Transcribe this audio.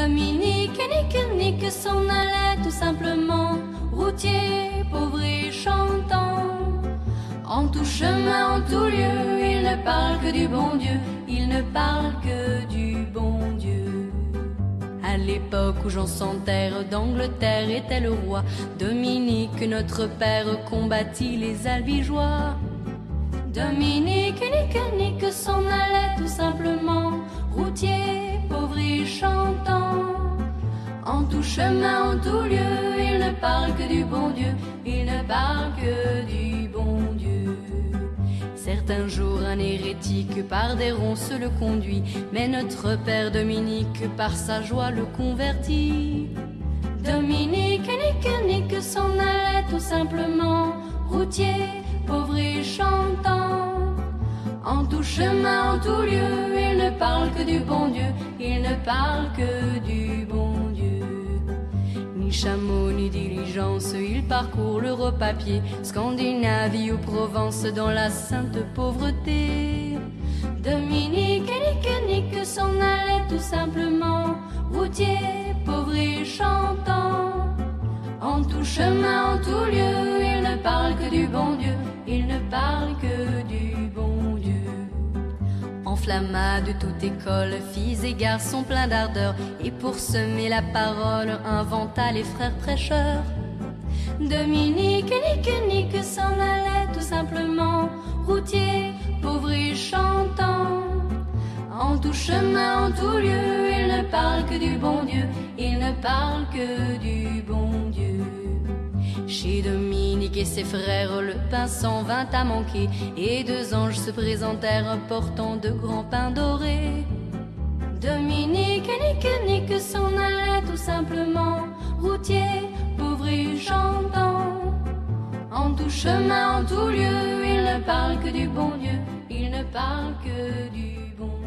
Dominique nique s'en allait tout simplement, routier, pauvre et chantant. En tout chemin, en tout lieu, il ne parle que du bon Dieu, il ne parle que du bon Dieu. À l'époque où Jean sans terre d'Angleterre était le roi, Dominique, notre père, combattit les albigeois. Dominique nique s'en allait tout simplement, routier, pauvre et chantant. En tout chemin, en tout lieu, il ne parle que du bon Dieu, il ne parle que du bon Dieu. Certains jours, un hérétique par des ronces le conduit, mais notre père Dominique par sa joie le convertit. Dominique nique s'en allait tout simplement, routier, pauvre et chantant. En tout chemin, en tout lieu, il ne parle que du bon Dieu, il ne parle que du bon Dieu. Ni chameau, ni diligence, il parcourt l'Europe à pied, Scandinavie ou Provence dans la sainte pauvreté. Dominique nique s'en allait tout simplement, routier, pauvre et chantant. En tout chemin, en tout lieu, il ne parle que du bon Dieu, il ne parle que du bon Dieu. Enflamma de toute école, filles et garçons pleins d'ardeur, et pour semer la parole, inventa les frères prêcheurs. Dominique nique s'en allait tout simplement, routier, pauvre et chantant. En tout chemin, en tout lieu, il ne parle que du bon Dieu, il ne parle que du bon Dieu. Chez Dominique et ses frères, le pain s'en vint à manquer, et deux anges se présentèrent portant de grands pains dorés. Dominique nique s'en allait tout simplement, routier, pauvre et chantant. En tout chemin, en tout lieu, il ne parle que du bon Dieu, il ne parle que du bon Dieu.